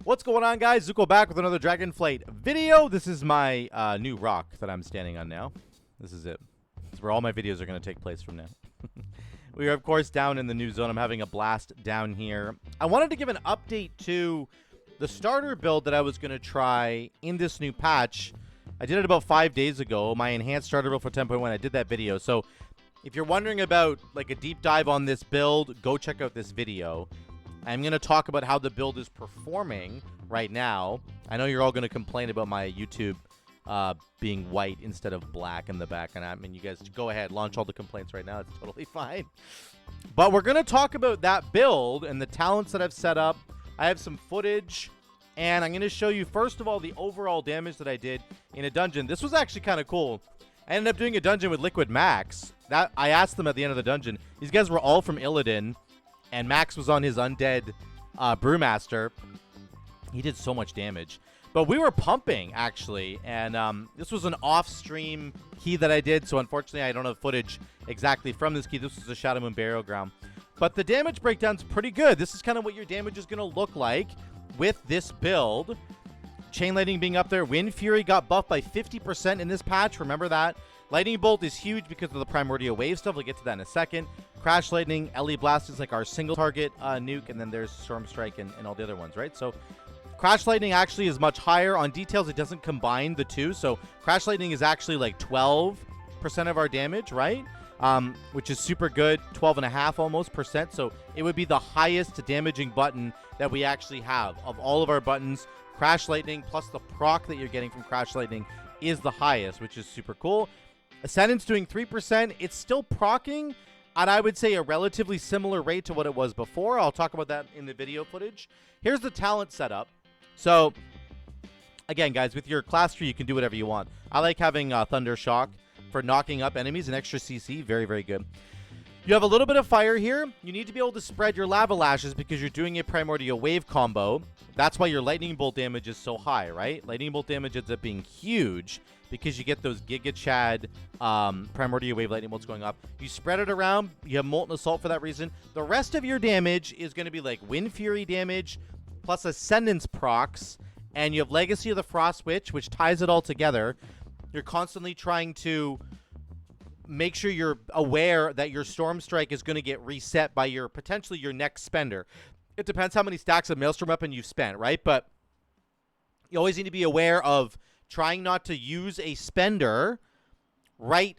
What's going on, guys? Zuko back with another Dragonflight video. This is my new rock that I'm standing on now. This is it. It's where all my videos are going to take place from now. We are, of course, down in the new zone. I'm having a blast down here. I wanted to give an update to the starter build that I was going to try in this new patch. I did it about 5 days ago. My enhanced starter build for 10.1. I did that video. So if you're wondering about like a deep dive on this build, go check out this video. I'm going to talk about how the build is performing right now. I know you're all going to complain about my YouTube being white instead of black in the back. And I mean, you guys go ahead, launch all the complaints right now. It's totally fine. But we're going to talk about that build and the talents that I've set up. I have some footage. And I'm going to show you, first of all, the overall damage that I did in a dungeon. This was actually kind of cool. I ended up doing a dungeon with Liquid Max. That I asked them at the end of the dungeon. These guys were all from Illidan. And Max was on his undead Brewmaster. He did so much damage. But we were pumping, actually. And this was an off-stream key that I did. So, unfortunately, I don't have footage exactly from this key. This was a Shadow Moon Burial Ground. But the damage breakdown's pretty good. This is kind of what your damage is going to look like with this build. Chain Lightning being up there. Wind Fury got buffed by 50% in this patch. Remember that. Lightning Bolt is huge because of the Primordial Wave stuff. We'll get to that in a second. Crash Lightning, LE Blast is like our single target nuke, and then there's Storm Strike and all the other ones, right? So Crash Lightning actually is much higher. On details, it doesn't combine the two. So Crash Lightning is actually like 12% of our damage, right? Which is super good, 12.5 almost percent. So it would be the highest damaging button that we actually have. Of all of our buttons, Crash Lightning plus the proc that you're getting from Crash Lightning is the highest, which is super cool. Ascendant's doing 3%. It's still proccing at, I would say, a relatively similar rate to what it was before. I'll talk about that in the video footage. Here's the talent setup. So, again, guys, with your class tree, you can do whatever you want. I like having Thunder Shock for knocking up enemies and extra CC. Very, very good. You have a little bit of fire here. You need to be able to spread your Lava Lashes because you're doing a Primordial Wave combo. That's why your Lightning Bolt damage is so high, right? Lightning Bolt damage ends up being huge because you get those Giga Chad Primordial Wave Lightning Bolts going up. You spread it around. You have Molten Assault for that reason. The rest of your damage is going to be like Wind Fury damage plus Ascendance procs. And you have Legacy of the Frost Witch, which ties it all together. You're constantly trying to make sure you're aware that your Storm Strike is going to get reset by your potentially your next spender. It depends how many stacks of Maelstrom weapon you've spent, right? But you always need to be aware of trying not to use a spender, right,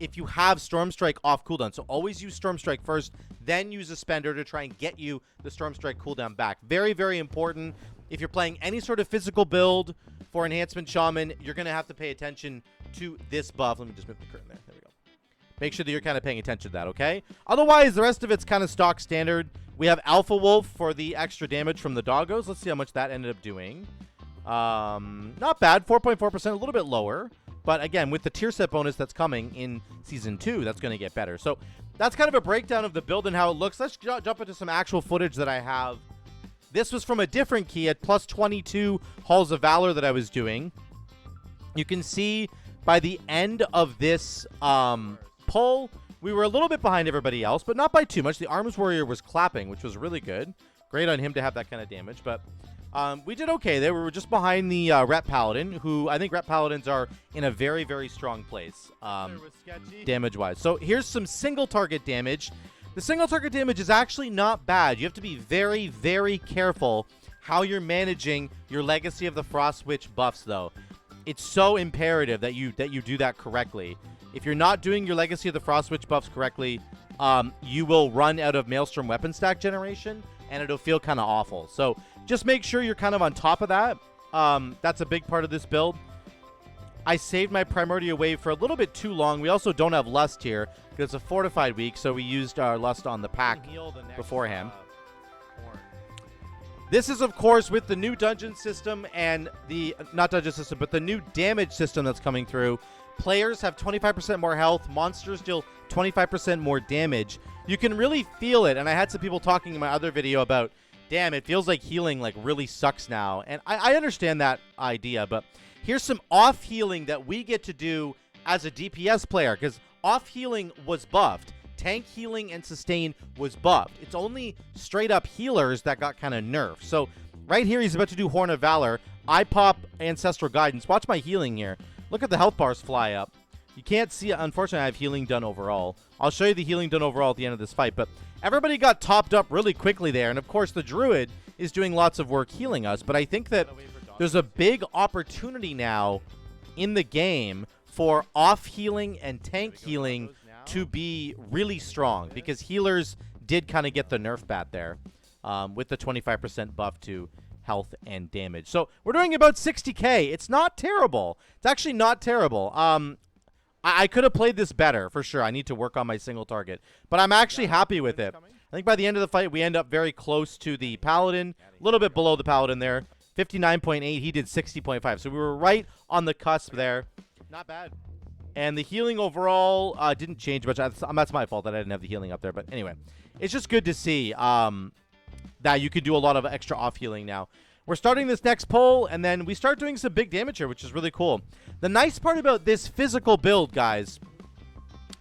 if you have Storm Strike off cooldown. So always use Storm Strike first, then use a spender to try and get you the Storm Strike cooldown back. Very, very important. If you're playing any sort of physical build for Enhancement Shaman, you're going to have to pay attention to this buff. Let me just move the curtain there. There we go. Make sure that you're kind of paying attention to that, okay? Otherwise, the rest of it's kind of stock standard. We have Alpha Wolf for the extra damage from the doggos. Let's see how much that ended up doing. Not bad, 4.4%, a little bit lower. But again, with the tier set bonus that's coming in Season 2, that's going to get better. So that's kind of a breakdown of the build and how it looks. Let's jump into some actual footage that I have. This was from a different key at plus 22 Halls of Valor that I was doing. You can see by the end of this pull, we were a little bit behind everybody else, but not by too much. The Arms Warrior was clapping, which was really good. Great on him to have that kind of damage, but we did okay there. We were just behind the Rep Paladin, who I think Rep Paladins are in a very, very strong place damage-wise. So here's some single target damage. The single target damage is actually not bad. You have to be very, very careful how you're managing your Legacy of the Frost Witch buffs, though. It's so imperative that you do that correctly. If you're not doing your Legacy of the Frost Witch buffs correctly, you will run out of Maelstrom weapon stack generation, and it'll feel kind of awful. So just make sure you're kind of on top of that. That's a big part of this build. I saved my Primordial Wave for a little bit too long. We also don't have Lust here because it's a fortified week, so we used our Lust on the pack beforehand. This is, of course, with the new dungeon system and the, not dungeon system, but the new damage system that's coming through. Players have 25% more health. Monsters deal 25% more damage. You can really feel it, and I had some people talking in my other video about, damn, it feels like healing like really sucks now. And I understand that idea, but here's some off healing that we get to do as a DPS player, because off healing was buffed. Tank healing and sustain was buffed. It's only straight up healers that got kind of nerfed. So Right here, he's about to do Horn of Valor. I pop Ancestral Guidance. Watch my healing here. Look at the health bars fly up. You can't see it. Unfortunately, I have healing done overall. I'll show you the healing done overall at the end of this fight. But everybody got topped up really quickly there. And, of course, the Druid is doing lots of work healing us. But I think that there's a big opportunity now in the game for off-healing and tank healing to be really strong. Because healers did kind of get the nerf bat there with the 25% buff to health and damage. So we're doing about 60k. It's not terrible. It's actually not terrible. I could have played this better, for sure. I need to work on my single target. But I'm actually happy with it. I think by the end of the fight, we end up very close to the Paladin. A little bit below the Paladin there. 59.8. He did 60.5. So we were right on the cusp there. Not bad. And the healing overall didn't change much. That's my fault that I didn't have the healing up there. But anyway, it's just good to see that you could do a lot of extra off healing now. We're starting this next poll, and then we start doing some big damage here, which is really cool. The nice part about this physical build, guys,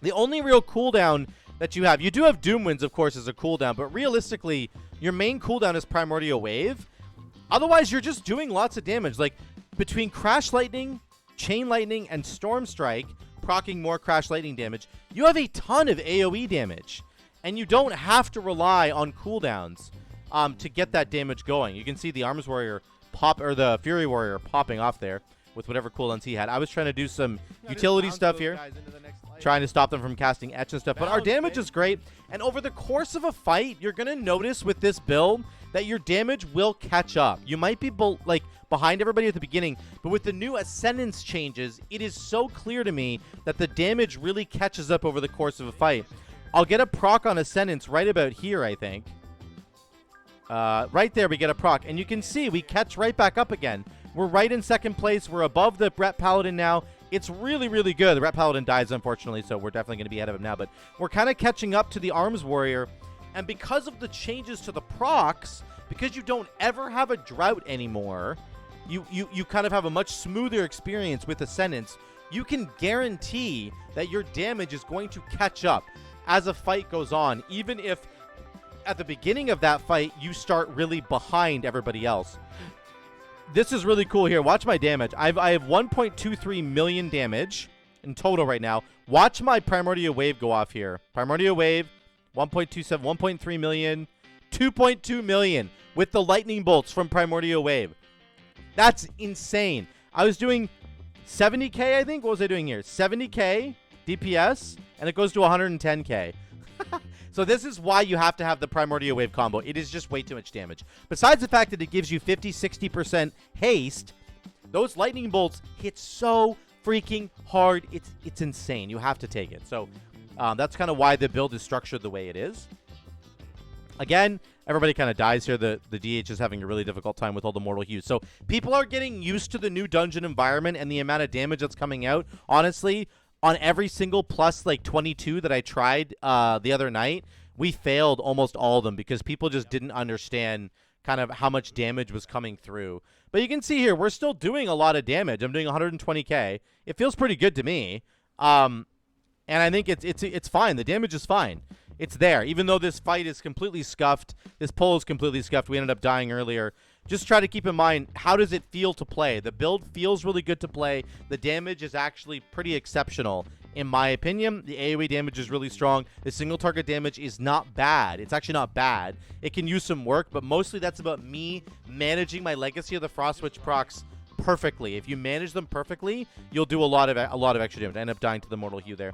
the only real cooldown that you do have Doom Winds, of course, as a cooldown, but realistically, your main cooldown is Primordial Wave. Otherwise, you're just doing lots of damage. Like, between Crash Lightning, Chain Lightning, and Storm Strike, proccing more Crash Lightning damage, you have a ton of AoE damage. And you don't have to rely on cooldowns to get that damage going. You can see the Arms Warrior or the Fury Warrior popping off there with whatever cooldowns he had. I was trying to do some utility stuff here, trying to stop them from casting Etch and stuff, but our damage is great. And over the course of a fight, you're going to notice with this build that your damage will catch up. You might be behind everybody at the beginning, but with the new Ascendance changes, it is so clear to me that the damage really catches up over the course of a fight. I'll get a proc on Ascendance right about here, I think. Right there, we get a proc. And you can see we catch right back up again. We're right in second place. We're above the Ret Paladin now. It's really, really good. The Ret Paladin dies, unfortunately, so we're definitely going to be ahead of him now. But we're kind of catching up to the Arms Warrior. And because of the changes to the procs, because you don't ever have a drought anymore, you kind of have a much smoother experience with Ascendance. You can guarantee that your damage is going to catch up as a fight goes on, even if at the beginning of that fight you start really behind everybody else. This is really cool here. Watch my damage. I have 1.23 million damage in total right now. Watch my Primordial Wave go off here. Primordial Wave, 1.27, 1.3 million, 2.2 million with the lightning bolts from Primordial Wave. That's insane. I was doing 70k, I think. What was I doing here? 70k DPS, and it goes to 110k. So this is why you have to have the Primordial Wave combo. It is just way too much damage. Besides the fact that it gives you 50-60% haste, those lightning bolts hit so freaking hard. It's insane. You have to take it. So that's kind of why the build is structured the way it is. Again, everybody kind of dies here. The DH is having a really difficult time with all the Mortal Hues. So people are getting used to the new dungeon environment and the amount of damage that's coming out. Honestly, on every single plus like 22 that I tried the other night, we failed almost all of them because people just didn't understand kind of how much damage was coming through. But you can see here, we're still doing a lot of damage. I'm doing 120k. It feels pretty good to me. And I think it's fine. The damage is fine. It's there. Even though this fight is completely scuffed, this poll is completely scuffed, we ended up dying earlier. Just try to keep in mind, how does it feel to play? The build feels really good to play. The damage is actually pretty exceptional, in my opinion. The AoE damage is really strong. The single target damage is not bad. It's actually not bad. It can use some work, but mostly that's about me managing my Legacy of the Frostwitch procs perfectly. If you manage them perfectly, you'll do a lot of extra damage. I end up dying to the Mortal Hue there.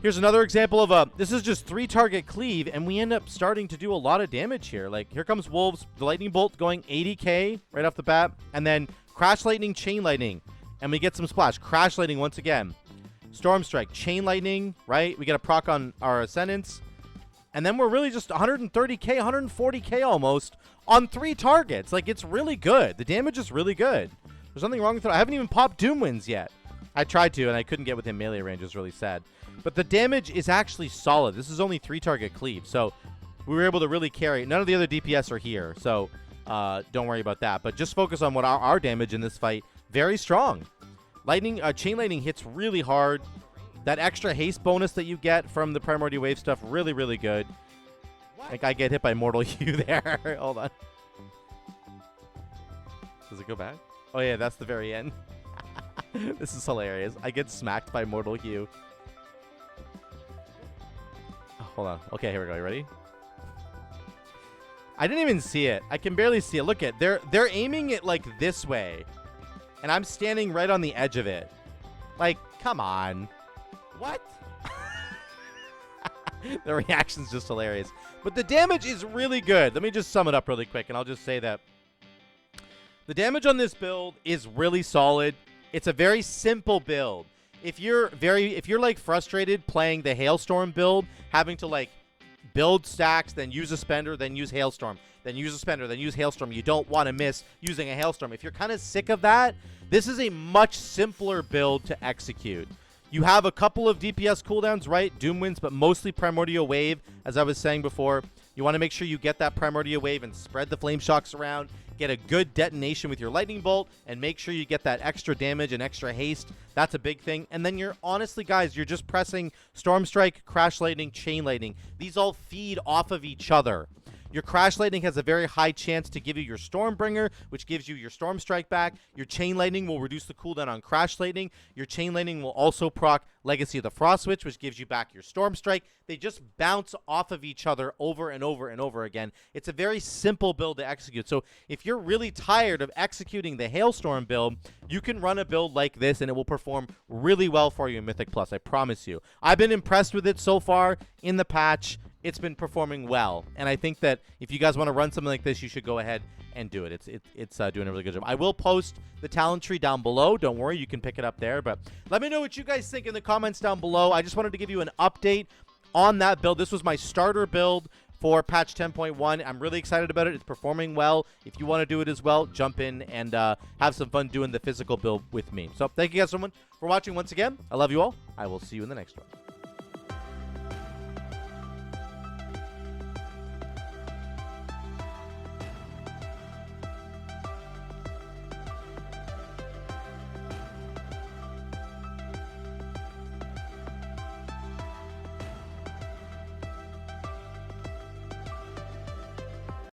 Here's another example of this is just 3 target cleave, and we end up starting to do a lot of damage here. Like, here comes Wolves, the Lightning Bolt going 80k right off the bat, and then Crash Lightning, Chain Lightning, and we get some splash. Crash Lightning once again. Storm Strike, Chain Lightning, right? We get a proc on our Ascendance, and then we're really just 130k, 140k almost on 3 targets. Like, it's really good. The damage is really good. There's nothing wrong with it. I haven't even popped Doom Winds yet. I tried to, and I couldn't get within melee range. It was really sad. But the damage is actually solid. This is only 3 target cleave, so we were able to really carry. None of the other DPS are here, so don't worry about that. But just focus on what our damage in this fight. Very strong. Lightning, Chain Lightning hits really hard. That extra haste bonus that you get from the Primordial Wave stuff, really, really good. Like, I get hit by Mortal Hue there. Hold on. Does it go back? Oh, yeah, that's the very end. This is hilarious. I get smacked by Mortal Hue. Oh, hold on. Okay, here we go. You ready? I didn't even see it. I can barely see it. Look at they're aiming it like this way. And I'm standing right on the edge of it. Like, come on. What? The reaction's just hilarious. But the damage is really good. Let me just sum it up really quick, and I'll just say that the damage on this build is really solid. It's a very simple build. If you're like frustrated playing the Hailstorm build, having to like build stacks, then use a spender, then use Hailstorm, then use a spender, then use Hailstorm, you don't want to miss using a Hailstorm. If you're kind of sick of that, this is a much simpler build to execute. You have a couple of DPS cooldowns, right? Doom Winds, but mostly Primordial Wave, as I was saying before. You want to make sure you get that Primordial Wave and spread the Flame Shocks around. Get a good detonation with your Lightning Bolt, and make sure you get that extra damage and extra haste. That's a big thing. And then you're, honestly, guys, you're just pressing Storm Strike, Crash Lightning, Chain Lightning. These all feed off of each other. Your Crash Lightning has a very high chance to give you your Stormbringer, which gives you your Storm Strike back. Your Chain Lightning will reduce the cooldown on Crash Lightning. Your Chain Lightning will also proc Legacy of the Frost Switch, which gives you back your Storm Strike. They just bounce off of each other over and over and over again. It's a very simple build to execute. So if you're really tired of executing the Hailstorm build, you can run a build like this, and it will perform really well for you in Mythic Plus. I promise you. I've been impressed with it so far in the patch. It's been performing well, and I think that if you guys want to run something like this, you should go ahead and do it. It's doing a really good job. I will post the talent tree down below. Don't worry, you can pick it up there. But let me know what you guys think in the comments down below. I just wanted to give you an update on that build. This was my starter build for patch 10.1. I'm really excited about it. It's performing well. If you want to do it as well, jump in and have some fun doing the physical build with me. So thank you guys so much for watching once again. I love you all. I will see you in the next one.